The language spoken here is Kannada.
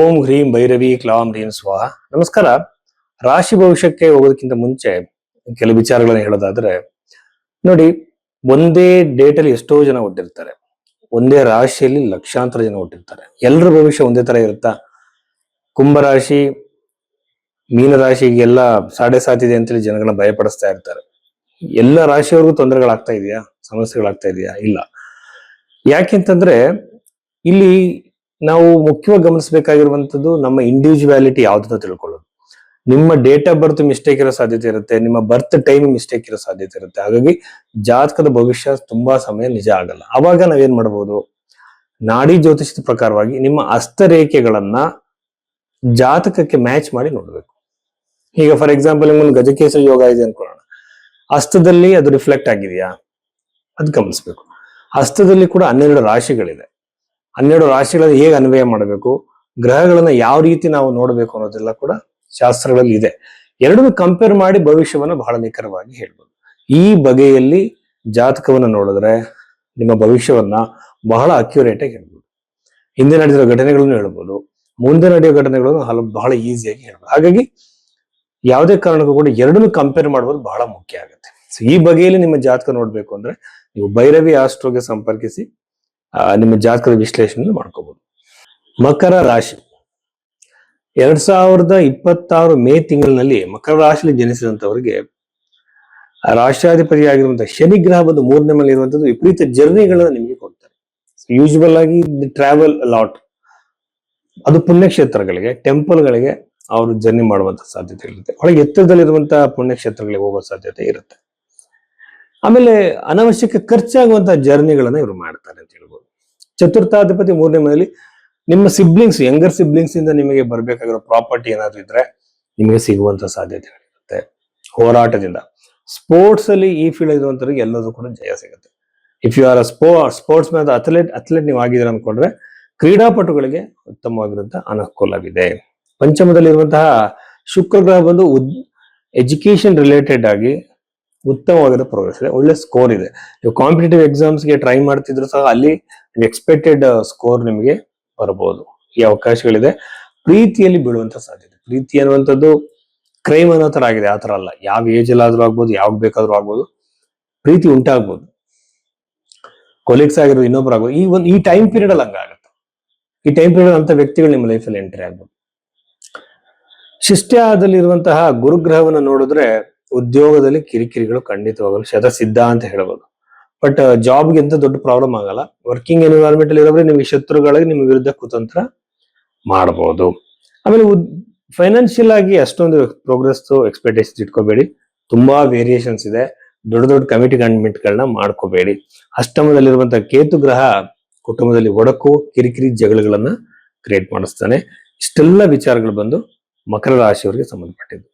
ಓಂ ಹ್ರೀಂ ಭೈರವಿ ಕ್ಲಾಂ ಹ್ರೀಂ ಸ್ವಾಹ. ನಮಸ್ಕಾರ. ರಾಶಿ ಭವಿಷ್ಯಕ್ಕೆ ಹೋಗೋದಕ್ಕಿಂತ ಮುಂಚೆ ಕೆಲವು ವಿಚಾರಗಳನ್ನ ಹೇಳೋದಾದ್ರೆ, ನೋಡಿ, ಒಂದೇ ಡೇಟ್ ಅಲ್ಲಿ ಎಷ್ಟೋ ಜನ ಹುಟ್ಟಿರ್ತಾರೆ, ಒಂದೇ ರಾಶಿಯಲ್ಲಿ ಲಕ್ಷಾಂತರ ಜನ ಹುಟ್ಟಿರ್ತಾರೆ. ಎಲ್ಲರ ಭವಿಷ್ಯ ಒಂದೇ ತರ ಇರುತ್ತಾ? ಕುಂಭರಾಶಿ ಮೀನರಾಶಿಗೆಲ್ಲ ಸಾಡೆ ಸಾತಿದೆ ಅಂತೇಳಿ ಜನಗಳನ್ನ ಭಯಪಡಿಸ್ತಾ ಇರ್ತಾರೆ. ಎಲ್ಲ ರಾಶಿಯವ್ರಿಗೂ ತೊಂದರೆಗಳಾಗ್ತಾ ಇದೆಯಾ? ಸಮಸ್ಯೆಗಳಾಗ್ತಾ ಇದೆಯಾ? ಇಲ್ಲ. ಯಾಕೆಂತಂದ್ರೆ ಇಲ್ಲಿ ನಾವು ಮುಖ್ಯವಾಗಿ ಗಮನಿಸಬೇಕಾಗಿರುವಂತದ್ದು ನಮ್ಮ ಇಂಡಿವಿಜುವಾಲಿಟಿ ಯಾವ್ದನ್ನ ತಿಳ್ಕೊಳ್ಳೋದು. ನಿಮ್ಮ ಡೇಟ್ ಆಫ್ ಬರ್ತ್ ಮಿಸ್ಟೇಕ್ ಇರೋ ಸಾಧ್ಯತೆ ಇರುತ್ತೆ, ನಿಮ್ಮ ಬರ್ತ್ ಟೈಮ್ ಮಿಸ್ಟೇಕ್ ಇರೋ ಸಾಧ್ಯತೆ ಇರುತ್ತೆ. ಹಾಗಾಗಿ ಜಾತಕದ ಭವಿಷ್ಯ ತುಂಬಾ ಸಮಯ ನಿಜ ಆಗಲ್ಲ. ಅವಾಗ ನಾವೇನ್ ಮಾಡಬಹುದು? ನಾಡಿ ಜ್ಯೋತಿಷದ ಪ್ರಕಾರವಾಗಿ ನಿಮ್ಮ ಹಸ್ತರೇಖೆಗಳನ್ನ ಜಾತಕಕ್ಕೆ ಮ್ಯಾಚ್ ಮಾಡಿ ನೋಡ್ಬೇಕು. ಈಗ ಫಾರ್ ಎಕ್ಸಾಂಪಲ್ ನಿಮ್ಗೊಂದು ಗಜಕೇಸರಿ ಯೋಗ ಇದೆ ಅನ್ಕೊಳ್ಳೋಣ, ಹಸ್ತದಲ್ಲಿ ಅದು ರಿಫ್ಲೆಕ್ಟ್ ಆಗಿದೆಯಾ ಅದು ಗಮನಿಸ್ಬೇಕು. ಹಸ್ತದಲ್ಲಿ ಕೂಡ 12 ರಾಶಿಗಳಿದೆ. 12 ರಾಶಿಗಳನ್ನು ಹೇಗೆ ಅನ್ವಯ ಮಾಡಬೇಕು, ಗ್ರಹಗಳನ್ನ ಯಾವ ರೀತಿ ನಾವು ನೋಡಬೇಕು ಅನ್ನೋದೆಲ್ಲ ಕೂಡ ಶಾಸ್ತ್ರಗಳಲ್ಲಿ ಇದೆ. ಎರಡನ್ನು ಕಂಪೇರ್ ಮಾಡಿ ಭವಿಷ್ಯವನ್ನ ಬಹಳ ನಿಖರವಾಗಿ ಹೇಳ್ಬೋದು. ಈ ಬಗೆಯಲ್ಲಿ ಜಾತಕವನ್ನ ನೋಡಿದ್ರೆ ನಿಮ್ಮ ಭವಿಷ್ಯವನ್ನ ಬಹಳ ಅಕ್ಯುರೇಟ್ ಆಗಿ ಹೇಳ್ಬೋದು. ಹಿಂದೆ ನಡೆದಿರೋ ಘಟನೆಗಳನ್ನು ಹೇಳ್ಬೋದು, ಮುಂದೆ ನಡೆಯೋ ಘಟನೆಗಳನ್ನು ಬಹಳ ಈಸಿಯಾಗಿ ಹೇಳ್ಬೋದು. ಹಾಗಾಗಿ ಯಾವುದೇ ಕಾರಣಕ್ಕೂ ಕೂಡ ಎರಡನ್ನು ಕಂಪೇರ್ ಮಾಡೋದು ಬಹಳ ಮುಖ್ಯ ಆಗುತ್ತೆ. ಸೊ ಈ ಬಗೆಯಲ್ಲಿ ನಿಮ್ಮ ಜಾತಕ ನೋಡ್ಬೇಕು ಅಂದ್ರೆ ನೀವು ಭೈರವಿ ಆಸ್ಟ್ರೋಗೆ ಸಂಪರ್ಕಿಸಿ ನಿಮ್ಮ ಜಾತಕದ ವಿಶ್ಲೇಷಣೆ ಮಾಡ್ಕೋಬಹುದು. ಮಕರ ರಾಶಿ 2026 ಮೇ ತಿಂಗಳಿನಲ್ಲಿ ಮಕರ ರಾಶಿಯಲ್ಲಿ ಜನಿಸಿದಂತವರಿಗೆ ರಾಷ್ಟ್ರಾಧಿಪತಿ ಆಗಿರುವಂತಹ ಶನಿ ಗ್ರಹ ಬಂದು 3ನೇ ಮನೆ ಇರುವಂತದ್ದು ವಿಪರೀತ ಜರ್ನಿಗಳನ್ನ ನಿಮಗೆ ಕೊಡ್ತಾರೆ. ಯೂಶುವಲ್ ಆಗಿ ಟ್ರಾವೆಲ್ ಲಾಟ್, ಅದು ಪುಣ್ಯಕ್ಷೇತ್ರಗಳಿಗೆ, ಟೆಂಪಲ್ಗಳಿಗೆ ಅವರು ಜರ್ನಿ ಮಾಡುವಂತ ಸಾಧ್ಯತೆ ಇರುತ್ತೆ. ಒಳಗೆ ಎತ್ತರದಲ್ಲಿರುವಂತಹ ಪುಣ್ಯಕ್ಷೇತ್ರಗಳಿಗೆ ಹೋಗೋ ಸಾಧ್ಯತೆ ಇರುತ್ತೆ. ಆಮೇಲೆ ಅನಾವಶ್ಯಕ ಖರ್ಚಾಗುವಂತಹ ಜರ್ನಿಗಳನ್ನ ಇವರು ಮಾಡ್ತಾರೆ ಅಂತ ಹೇಳ್ಬೋದು. ಚತುರ್ಥಾಧಿಪತಿ 3ನೇ ಮನೆಯಲ್ಲಿ ನಿಮ್ಮ ಸಿಬ್ಲಿಂಗ್ಸ್, ಯಂಗರ್ ಸಿಬ್ಲಿಂಗ್ಸ್ ಇಂದ ನಿಮಗೆ ಬರ್ಬೇಕಾಗಿರೋ ಪ್ರಾಪರ್ಟಿ ಏನಾದ್ರು ಇದ್ರೆ ನಿಮಗೆ ಸಿಗುವಂತ ಸಾಧ್ಯತೆಗಳಿರುತ್ತೆ. ಹೋರಾಟದಿಂದ ಸ್ಪೋರ್ಟ್ಸ್ ಅಲ್ಲಿ ಈ ಫೀಲ್ಡ್ ಇರುವಂತವ್ರಿಗೆ ಎಲ್ಲದೂ ಕೂಡ ಜಯ ಸಿಗುತ್ತೆ. If you are sportsman, athlete ನೀವು ಆಗಿದ್ದೀರ ಅನ್ಕೊಂಡ್ರೆ ಕ್ರೀಡಾಪಟುಗಳಿಗೆ ಉತ್ತಮವಾಗಿರುವಂತಹ ಅನುಕೂಲವಿದೆ. ಪಂಚಮದಲ್ಲಿರುವಂತಹ ಶುಕ್ರ ಗ್ರಹ ಬಂದು ಎಜುಕೇಶನ್ ರಿಲೇಟೆಡ್ ಆಗಿ ಉತ್ತಮವಾಗಿರೋ ಪ್ರೋಗ್ರೆಸ್ ಇದೆ, ಒಳ್ಳೆ ಸ್ಕೋರ್ ಇದೆ. ನೀವು ಕಾಂಪಿಟೇಟಿವ್ ಎಕ್ಸಾಮ್ಸ್ಗೆ ಟ್ರೈ ಮಾಡ್ತಿದ್ರು ಸಹ ಅಲ್ಲಿ ಎಕ್ಸ್ಪೆಕ್ಟೆಡ್ ಸ್ಕೋರ್ ನಿಮಗೆ ಬರಬಹುದು. ಈ ಅವಕಾಶಗಳಿದೆ. ಪ್ರೀತಿಯಲ್ಲಿ ಬೀಳುವಂತ ಸಾಧ್ಯತೆ. ಪ್ರೀತಿ ಅನ್ನುವಂಥದ್ದು ಕ್ರೈಮ್ ಅನ್ನೋ ತರ ಆಗಿದೆ, ಆ ತರ ಅಲ್ಲ. ಯಾವ ಏಜ್ ಅಲ್ಲಿ ಆದ್ರೂ ಆಗ್ಬೋದು, ಯಾವಾಗ ಬೇಕಾದ್ರೂ ಆಗ್ಬೋದು, ಪ್ರೀತಿ ಉಂಟಾಗ್ಬೋದು. ಕೊಲೀಗ್ಸ್ ಆಗಿರೋದು ಇನ್ನೊಬ್ರು ಆಗ್ಬೋದು. ಈ ಟೈಮ್ ಪೀರಿಯಡ್ ಅಲ್ಲಿ ಹಂಗಾಗುತ್ತೆ. ಈ ಟೈಮ್ ಪೀರಿಯಡ್ ಅಂತ ವ್ಯಕ್ತಿಗಳು ನಿಮ್ಮ ಲೈಫಲ್ಲಿ ಎಂಟ್ರಿ ಆಗ್ಬೋದು. ಶಿಷ್ಟ್ಯದಲ್ಲಿರುವಂತಹ ಗುರುಗ್ರಹವನ್ನು ನೋಡಿದ್ರೆ ಉದ್ಯೋಗದಲ್ಲಿ ಕಿರಿಕಿರಿಗಳು ಖಂಡಿತವಾಗಲು ಶತಸಿದ್ಧ ಅಂತ ಹೇಳ್ಬೋದು. ಬಟ್ ಜಾಬ್ಗೆ ಎಂತ ದೊಡ್ಡ ಪ್ರಾಬ್ಲಮ್ ಆಗಲ್ಲ. ವರ್ಕಿಂಗ್ ಎನ್ವಿರಾನ್ಮೆಂಟ್ ಅಲ್ಲಿ ಇರೋದ್ರೆ ನಿಮಗೆ ಶತ್ರುಗಳಿಗೆ ನಿಮ್ಮ ವಿರುದ್ಧ ಕುತಂತ್ರ ಮಾಡಬಹುದು. ಆಮೇಲೆ ಫೈನಾನ್ಷಿಯಲ್ ಆಗಿ ಅಷ್ಟೊಂದು ಪ್ರೋಗ್ರೆಸ್ ಎಕ್ಸ್ಪೆಕ್ಟೇಷನ್ಸ್ ಇಟ್ಕೋಬೇಡಿ. ತುಂಬಾ ವೇರಿಯೇಷನ್ಸ್ ಇದೆ. ದೊಡ್ಡ ದೊಡ್ಡ ಕಮಿಟ್ಮೆಂಟ್ಗಳನ್ನ ಮಾಡ್ಕೋಬೇಡಿ. ಅಷ್ಟಮದಲ್ಲಿರುವಂತಹ ಕೇತು ಗ್ರಹ ಕುಟುಂಬದಲ್ಲಿ ಒಡಕು, ಕಿರಿಕಿರಿ, ಜಗಳಗಳನ್ನ ಕ್ರಿಯೇಟ್ ಮಾಡಿಸ್ತಾನೆ. ಇಷ್ಟೆಲ್ಲ ವಿಚಾರಗಳು ಬಂದು ಮಕರ ರಾಶಿಯವರಿಗೆ ಸಂಬಂಧಪಟ್ಟಿದ್ದು.